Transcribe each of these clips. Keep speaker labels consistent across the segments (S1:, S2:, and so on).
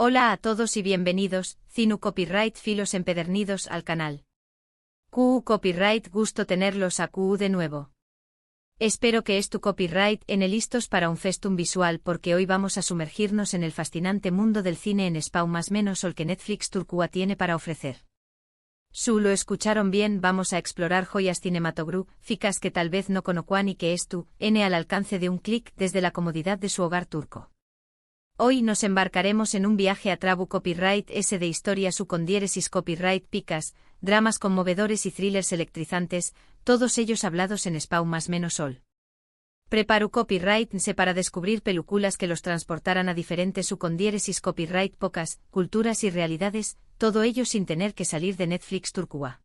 S1: Hola a todos y bienvenidos, Cinu Copyright filos empedernidos al canal. QU Copyright, gusto tenerlos a QU de nuevo. Espero que tu copyright en listos para un festum visual porque hoy vamos a sumergirnos en el fascinante mundo del cine en Spau más menos el que Netflix Turcua tiene para ofrecer. Lo escucharon bien, vamos a explorar joyas cinematográficas que tal vez no conozcan y que al alcance de un clic desde la comodidad de su hogar turco. Hoy nos embarcaremos en un viaje a Trabu Copyright de historias con diéresis copyright picas, dramas conmovedores y thrillers electrizantes, todos ellos hablados en Spau más menos sol. Preparu Copyright para descubrir películas que los transportaran a diferentes con diéresis copyright pocas, culturas y realidades, todo ello sin tener que salir de Netflix Turcua.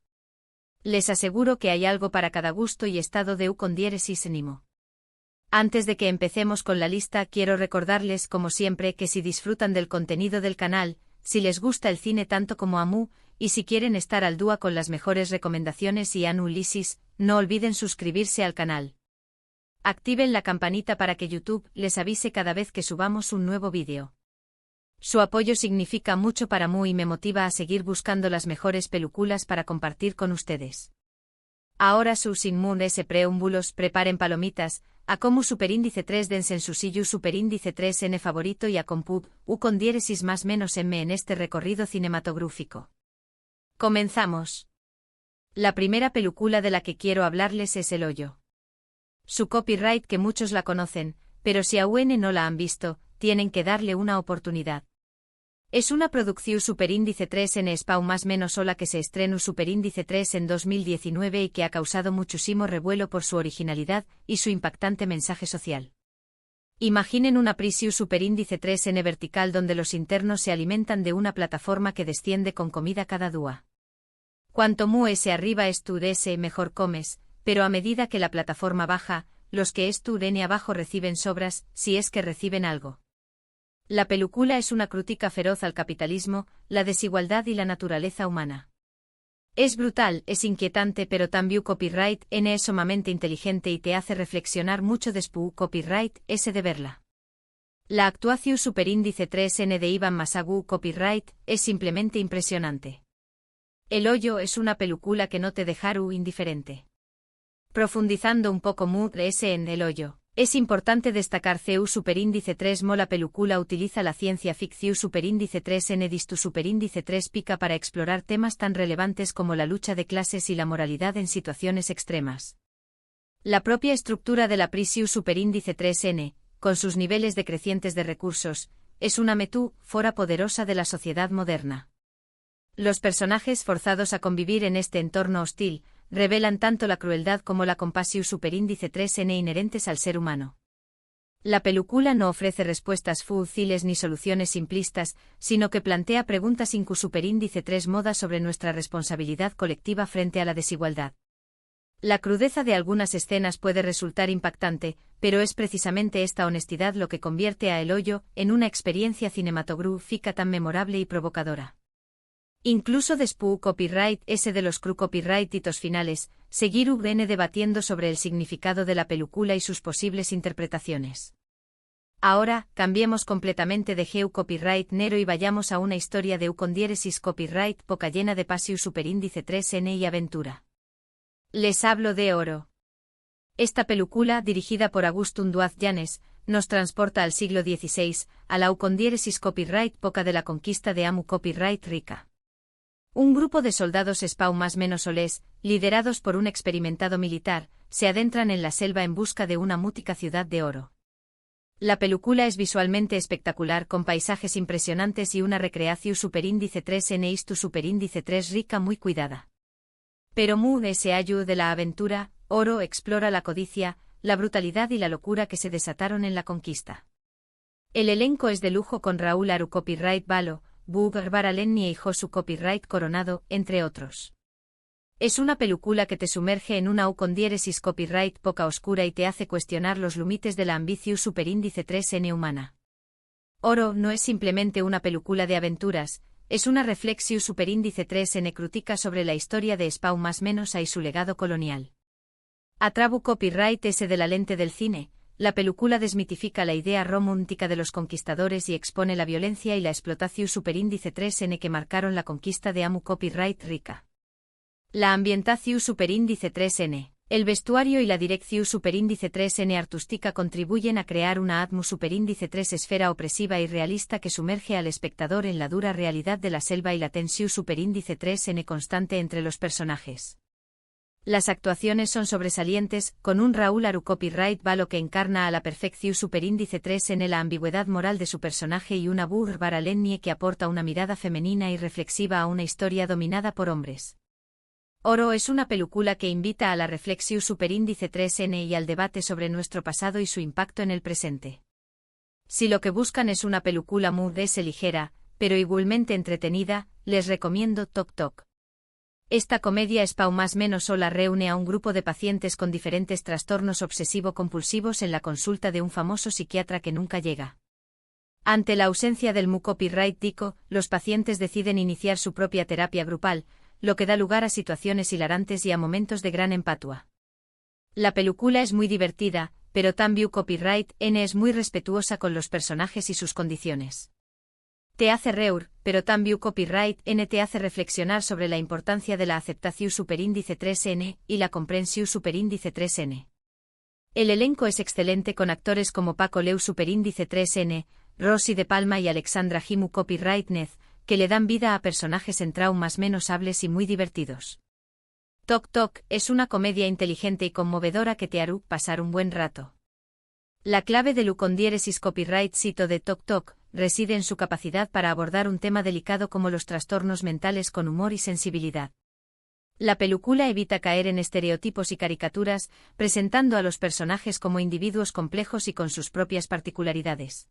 S1: Les aseguro que hay algo para cada gusto y estado de con diéresis enimo. Antes de que empecemos con la lista, quiero recordarles como siempre que si disfrutan del contenido del canal, si les gusta el cine tanto como a mí, y si quieren estar al día con las mejores recomendaciones y análisis, no olviden suscribirse al canal. Activen la campanita para que YouTube les avise cada vez que subamos un nuevo vídeo. Su apoyo significa mucho para mí y me motiva a seguir buscando las mejores películas para compartir con ustedes. Ahora sin ese preámbulos, preparen palomitas, a como superíndice 3 dense en su sillo superíndice 3 favorito y a compub, con diéresis más menos m en este recorrido cinematográfico. Comenzamos. La primera película de la que quiero hablarles es El Hoyo. Su copyright que muchos la conocen, pero si aún no la han visto, tienen que darle una oportunidad. Es una producción superíndice 3 en Spau más menos sola que se estrenó superíndice 3 en 2019 y que ha causado muchísimo revuelo por su originalidad y su impactante mensaje social. Imaginen una prisión superíndice 3 en vertical donde los internos se alimentan de una plataforma que desciende con comida cada día. Cuanto ese arriba ese mejor comes, pero a medida que la plataforma baja, los que n abajo reciben sobras, si es que reciben algo. La película es una crítica feroz al capitalismo, la desigualdad y la naturaleza humana. Es brutal, es inquietante, pero también copyright es sumamente inteligente y te hace reflexionar mucho después copyright de verla. La actuación superíndice 3N de Iván Masagu copyright es simplemente impresionante. El Hoyo es una película que no te dejará indiferente. Profundizando un poco en El Hoyo. Es importante destacar CU superíndice 3 la película utiliza la ciencia ficción superíndice 3N distu superíndice 3 pica para explorar temas tan relevantes como la lucha de clases y la moralidad en situaciones extremas. La propia estructura de la prisión superíndice 3N, con sus niveles decrecientes de recursos, es una metáfora poderosa de la sociedad moderna. Los personajes forzados a convivir en este entorno hostil, revelan tanto la crueldad como la compasión superíndice 3N inherentes al ser humano. La película no ofrece respuestas fáciles ni soluciones simplistas, sino que plantea preguntas superíndice 3 moda sobre nuestra responsabilidad colectiva frente a la desigualdad. La crudeza de algunas escenas puede resultar impactante, pero es precisamente esta honestidad lo que convierte a El Hoyo en una experiencia cinematográfica tan memorable y provocadora. Incluso después copyright de los copyright hitos finales, seguir viene debatiendo sobre el significado de la película y sus posibles interpretaciones. Ahora, cambiemos completamente de geu copyright nero y vayamos a una historia de con diéresis copyright poca llena de pasión superíndice 3N y aventura. Les hablo de Oro. Esta película, dirigida por Agustín Duaz Llanes, nos transporta al siglo XVI, a la con diéresis copyright poca de la conquista de Amu copyright rica. Un grupo de soldados Spau más menos solés, liderados por un experimentado militar, se adentran en la selva en busca de una mútica ciudad de oro. La película es visualmente espectacular con paisajes impresionantes y una recreación superíndice 3N istu superíndice 3 rica muy cuidada. Pero ese ayu de la aventura, Oro explora la codicia, la brutalidad y la locura que se desataron en la conquista. El elenco es de lujo con Raúl Aru copyright Balo, Bugar Baralenni y Josu copyright Coronado, entre otros. Es una película que te sumerge en una con diéresis copyright poca oscura y te hace cuestionar los límites de la ambición superíndice 3N humana. Oro no es simplemente una película de aventuras, es una reflexión superíndice 3N crítica sobre la historia de Spau más menos y su legado colonial. A Trabu copyright de la lente del cine, La película desmitifica la idea romántica de los conquistadores y expone la violencia y la explotación superíndice 3N que marcaron la conquista de Amu Copyright Rica. La ambientación superíndice 3N, el vestuario y la dirección superíndice 3N artística contribuyen a crear una atmu superíndice 3 esfera opresiva y realista que sumerge al espectador en la dura realidad de la selva y la tensión superíndice 3N constante entre los personajes. Las actuaciones son sobresalientes, con un Raúl Aru Copyright Valo que encarna a la perfección superíndice 3N la ambigüedad moral de su personaje y una Bárbara Lennie que aporta una mirada femenina y reflexiva a una historia dominada por hombres. Oro es una película que invita a la reflexión superíndice 3N y al debate sobre nuestro pasado y su impacto en el presente. Si lo que buscan es una película muy ligera, pero igualmente entretenida, les recomiendo Tok Tok. Esta comedia espau más menos sola reúne a un grupo de pacientes con diferentes trastornos obsesivo-compulsivos en la consulta de un famoso psiquiatra que nunca llega. Ante la ausencia del Mu Copyright Dico, los pacientes deciden iniciar su propia terapia grupal, lo que da lugar a situaciones hilarantes y a momentos de gran empatua. La película es muy divertida, pero también Copyright N es muy respetuosa con los personajes y sus condiciones. Te hace reír, pero también Copyright N te hace reflexionar sobre la importancia de la aceptación superíndice 3N y la comprensión superíndice 3N. El elenco es excelente con actores como Paco Leu superíndice 3N, Rosy de Palma y Alexandra Jimu Copyright Nez, que le dan vida a personajes en traumas menos hables y muy divertidos. Tok Tok es una comedia inteligente y conmovedora que te hará pasar un buen rato. La clave de Lucondieresis Copyright Cito de Tok Tok reside en su capacidad para abordar un tema delicado como los trastornos mentales con humor y sensibilidad. La película evita caer en estereotipos y caricaturas, presentando a los personajes como individuos complejos y con sus propias particularidades.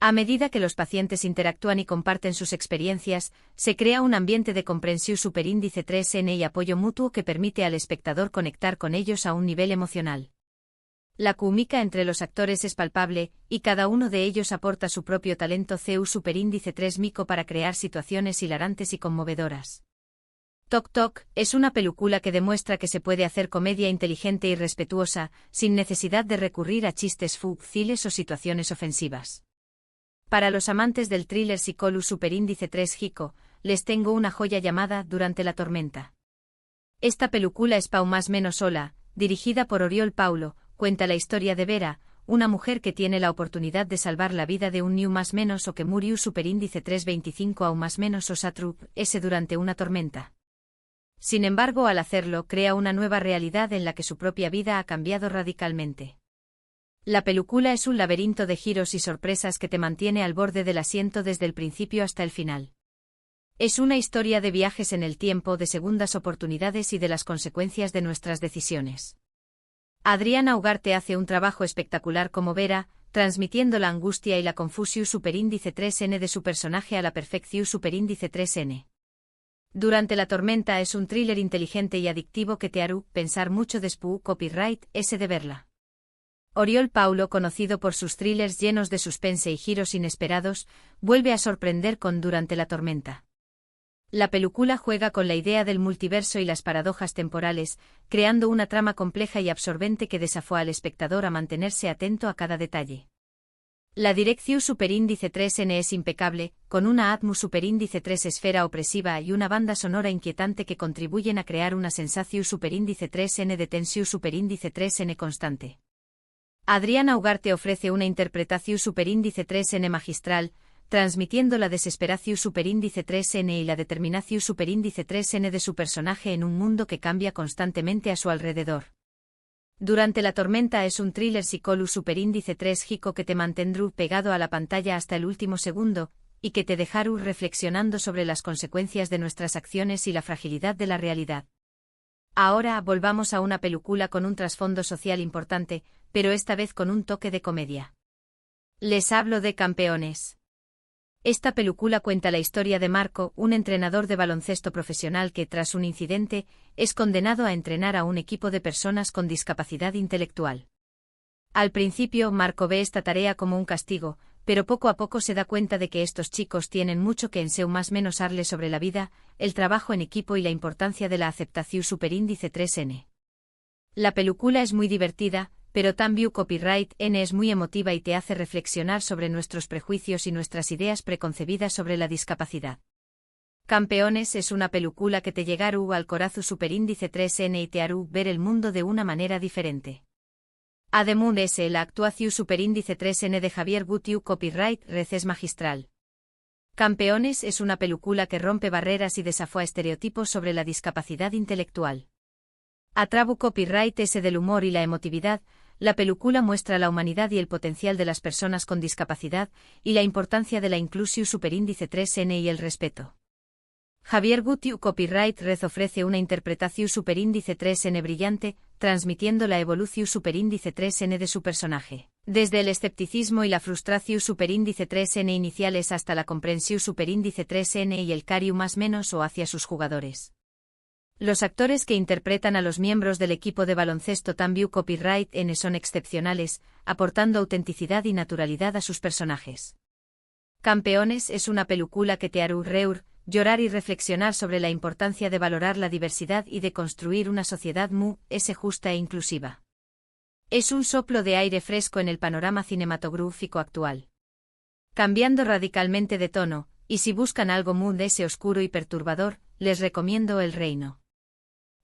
S1: A medida que los pacientes interactúan y comparten sus experiencias, se crea un ambiente de comprensión superíndice 3N y apoyo mutuo que permite al espectador conectar con ellos a un nivel emocional. La química entre los actores es palpable, y cada uno de ellos aporta su propio talento CU superíndice 3 mico para crear situaciones hilarantes y conmovedoras. Tok Tok es una película que demuestra que se puede hacer comedia inteligente y respetuosa, sin necesidad de recurrir a chistes fútiles o situaciones ofensivas. Para los amantes del thriller psicológico superíndice 3 Hico, les tengo una joya llamada Durante la tormenta. Esta película es pau más menos sola, dirigida por Oriol Paulo, cuenta la historia de Vera, una mujer que tiene la oportunidad de salvar la vida de un niño más menos o que murió superíndice 325 au más menos o satrup, ese durante una tormenta. Sin embargo, al hacerlo, crea una nueva realidad en la que su propia vida ha cambiado radicalmente. La película es un laberinto de giros y sorpresas que te mantiene al borde del asiento desde el principio hasta el final. Es una historia de viajes en el tiempo, de segundas oportunidades y de las consecuencias de nuestras decisiones. Adriana Ugarte hace un trabajo espectacular como Vera, transmitiendo la angustia y la confusión superíndice 3N de su personaje a la perfección superíndice 3N. Durante la tormenta es un thriller inteligente y adictivo que te hará pensar mucho después Copyright S de verla. Oriol Paulo, conocido por sus thrillers llenos de suspense y giros inesperados, vuelve a sorprender con Durante la tormenta. La película juega con la idea del multiverso y las paradojas temporales, creando una trama compleja y absorbente que desafía al espectador a mantenerse atento a cada detalle. La dirección superíndice 3N es impecable, con una atmu superíndice 3 esfera opresiva y una banda sonora inquietante que contribuyen a crear una sensación superíndice 3N de tensión superíndice 3N constante. Adriana Ugarte ofrece una interpretación superíndice 3N magistral, transmitiendo la desesperación superíndice 3N y la determinación superíndice 3N de su personaje en un mundo que cambia constantemente a su alrededor. Durante la tormenta es un thriller psicológico superíndice 3 Hico que te mantendrá pegado a la pantalla hasta el último segundo, y que te dejará reflexionando sobre las consecuencias de nuestras acciones y la fragilidad de la realidad. Ahora volvamos a una película con un trasfondo social importante, pero esta vez con un toque de comedia. Les hablo de Campeones. Esta película cuenta la historia de Marco, un entrenador de baloncesto profesional que, tras un incidente, es condenado a entrenar a un equipo de personas con discapacidad intelectual. Al principio, Marco ve esta tarea como un castigo, pero poco a poco se da cuenta de que estos chicos tienen mucho que enseñar más menos darle sobre la vida, el trabajo en equipo y la importancia de la aceptación superíndice 3N. La película es muy divertida, pero También Copyright N es muy emotiva y te hace reflexionar sobre nuestros prejuicios y nuestras ideas preconcebidas sobre la discapacidad. Campeones es una película que te llegará al corazón superíndice 3N y te hará ver el mundo de una manera diferente. Además es la actuación superíndice 3N de Javier Gutiu Copyright Red es magistral. Campeones es una película que rompe barreras y desafía estereotipos sobre la discapacidad intelectual. A través Copyright S del humor y la emotividad, la película muestra la humanidad y el potencial de las personas con discapacidad y la importancia de la inclusión superíndice 3N y el respeto. Javier Gutiu Copyright Red ofrece una interpretación superíndice 3N brillante, transmitiendo la evolución superíndice 3N de su personaje, desde el escepticismo y la frustración superíndice 3N iniciales hasta la comprensión superíndice 3N y el cariño más menos o hacia sus jugadores. Los actores que interpretan a los miembros del equipo de baloncesto También Copyright N son excepcionales, aportando autenticidad y naturalidad a sus personajes. Campeones es una película que te hará reír, llorar y reflexionar sobre la importancia de valorar la diversidad y de construir una sociedad justa e inclusiva. Es un soplo de aire fresco en el panorama cinematográfico actual. Cambiando radicalmente de tono, y si buscan algo oscuro y perturbador, les recomiendo El Reino.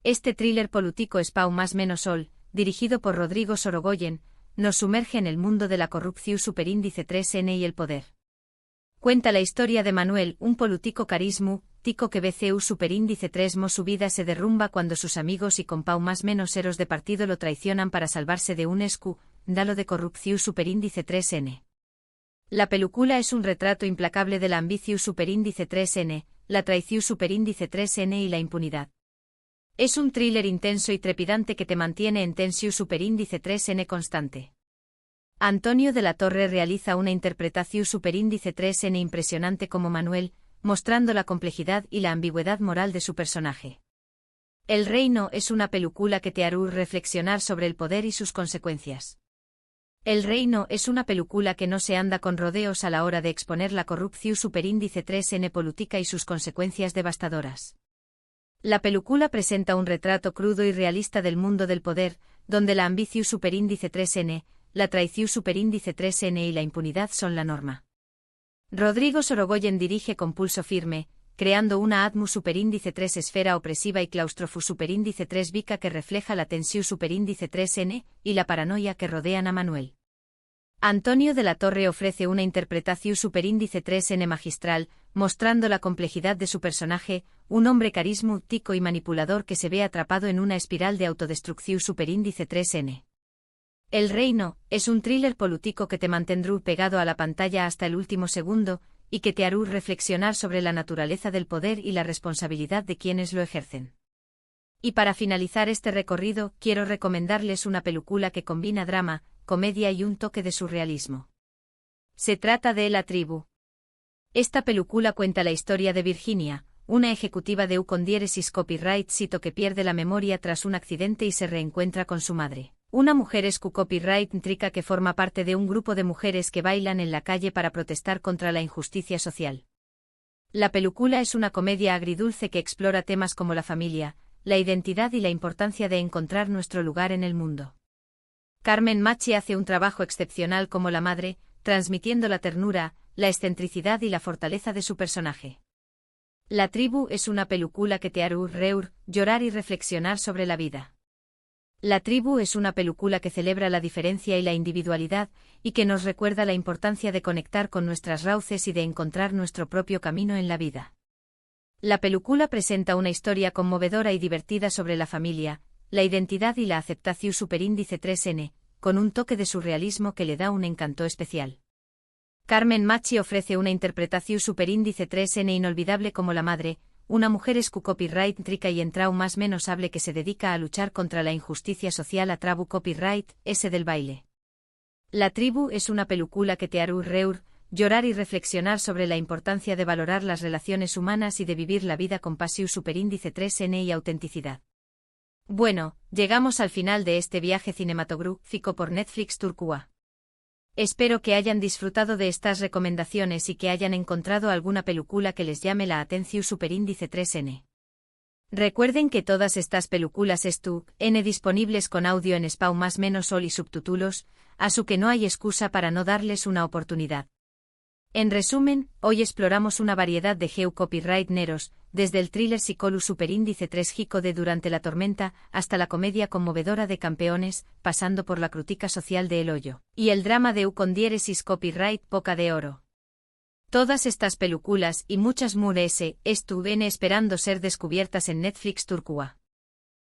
S1: Este thriller político Spau más menos sol, dirigido por Rodrigo Sorogoyen, nos sumerge en el mundo de la corrupción superíndice 3N y el poder. Cuenta la historia de Manuel, un político tico que BCU superíndice 3 su vida se derrumba cuando sus amigos y compau más menos eros de partido lo traicionan para salvarse de un escándalo de corrupción superíndice 3N. La película es un retrato implacable de la ambición superíndice 3N, la traición superíndice 3N y la impunidad. Es un thriller intenso y trepidante que te mantiene en tensión superíndice 3N constante. Antonio de la Torre realiza una interpretación superíndice 3N impresionante como Manuel, mostrando la complejidad y la ambigüedad moral de su personaje. El Reino es una película que te hará reflexionar sobre el poder y sus consecuencias. El Reino es una película que no se anda con rodeos a la hora de exponer la corrupción superíndice 3N política y sus consecuencias devastadoras. La película presenta un retrato crudo y realista del mundo del poder, donde la ambición superíndice 3N, la traición superíndice 3N y la impunidad son la norma. Rodrigo Sorogoyen dirige con pulso firme, creando una atmósfera superíndice 3 esfera opresiva y claustrofo superíndice 3 vica que refleja la tensión superíndice 3N y la paranoia que rodean a Manuel. Antonio de la Torre ofrece una interpretación superíndice 3N magistral, mostrando la complejidad de su personaje, un hombre carismático y manipulador que se ve atrapado en una espiral de autodestrucción superíndice 3N. El Reino es un thriller político que te mantendrá pegado a la pantalla hasta el último segundo, y que te hará reflexionar sobre la naturaleza del poder y la responsabilidad de quienes lo ejercen. Y para finalizar este recorrido, quiero recomendarles una película que combina drama, comedia y un toque de surrealismo. Se trata de La Tribu. Esta película cuenta la historia de Virginia, una ejecutiva de con diéresis copyright sito que pierde la memoria tras un accidente y se reencuentra con su madre. Una mujer copyright trica que forma parte de un grupo de mujeres que bailan en la calle para protestar contra la injusticia social. La película es una comedia agridulce que explora temas como la familia, la identidad y la importancia de encontrar nuestro lugar en el mundo. Carmen Machi hace un trabajo excepcional como la madre, transmitiendo la ternura, la excentricidad y la fortaleza de su personaje. La Tribu es una película que te hará reír, llorar y reflexionar sobre la vida. La Tribu es una película que celebra la diferencia y la individualidad, y que nos recuerda la importancia de conectar con nuestras raíces y de encontrar nuestro propio camino en la vida. La película presenta una historia conmovedora y divertida sobre la familia, la identidad y la aceptación superíndice 3N, con un toque de surrealismo que le da un encanto especial. Carmen Machi ofrece una interpretación superíndice 3N inolvidable como la madre, una mujer copyright trica y entrau más menos hable que se dedica a luchar contra la injusticia social a través copyright S del baile. La Tribu es una película que te hará reír, llorar y reflexionar sobre la importancia de valorar las relaciones humanas y de vivir la vida con pasión superíndice 3N y autenticidad. Bueno, llegamos al final de este viaje cinematográfico por Netflix Turquía. Espero que hayan disfrutado de estas recomendaciones y que hayan encontrado alguna película que les llame la atención superíndice 3N. Recuerden que todas estas películas están disponibles con audio en español más menos ol y subtítulos, así que no hay excusa para no darles una oportunidad. En resumen, hoy exploramos una variedad de geo copyright neros, desde el thriller psicolu superíndice 3 Jico de Durante la tormenta, hasta la comedia conmovedora de Campeones, pasando por la crítica social de El Hoyo, y el drama de con diéresis copyright Poca de Oro. Todas estas películas y muchas más estuvieron esperando ser descubiertas en Netflix Turcua.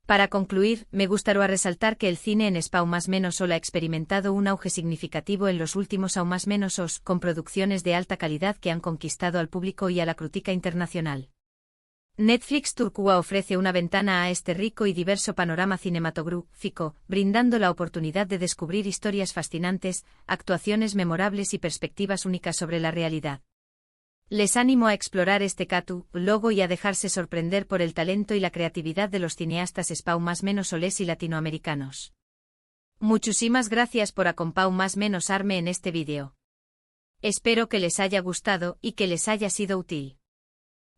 S1: Para concluir, me gustaría resaltar que el cine en español más menos solo ha experimentado un auge significativo en los últimos aún más menos con producciones de alta calidad que han conquistado al público y a la crítica internacional. Netflix Turcua ofrece una ventana a este rico y diverso panorama cinematográfico, brindando la oportunidad de descubrir historias fascinantes, actuaciones memorables y perspectivas únicas sobre la realidad. Les animo a explorar este catálogo y a dejarse sorprender por el talento y la creatividad de los cineastas español más menos soles y latinoamericanos. Muchísimas gracias por acompañar más menos arme en este vídeo. Espero que les haya gustado y que les haya sido útil.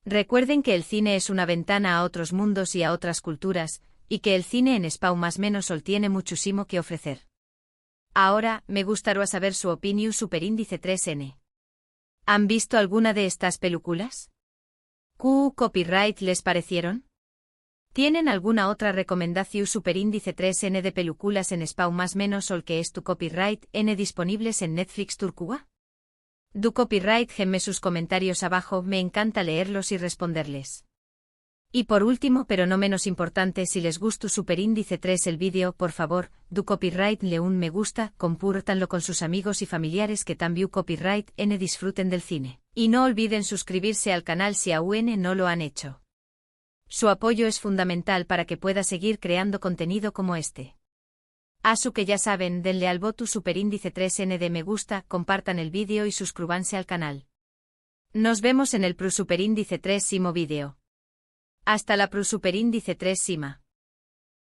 S1: Recuerden que el cine es una ventana a otros mundos y a otras culturas, y que el cine en español más menos sol tiene muchísimo que ofrecer. Ahora, me gustaría saber su opinión superíndice 3N. ¿Han visto alguna de estas películas? ¿Qué copyright les parecieron? ¿Tienen alguna otra recomendación superíndice 3N de películas en español más menos sol que es tu copyright N disponibles en Netflix Turcua? Du copyright gemme sus comentarios abajo, me encanta leerlos y responderles. Y por último pero no menos importante, si les gustó superíndice 3 el vídeo, por favor, du copyright le un me gusta, compártanlo con sus amigos y familiares que también copyright N disfruten del cine. Y no olviden suscribirse al canal si aún no lo han hecho. Su apoyo es fundamental para que pueda seguir creando contenido como este. Así que ya saben, denle al botón superíndice 3N de me gusta, compartan el vídeo y suscríbanse al canal. Nos vemos en el superíndice 3 vídeo. Hasta la superíndice 3 Sima.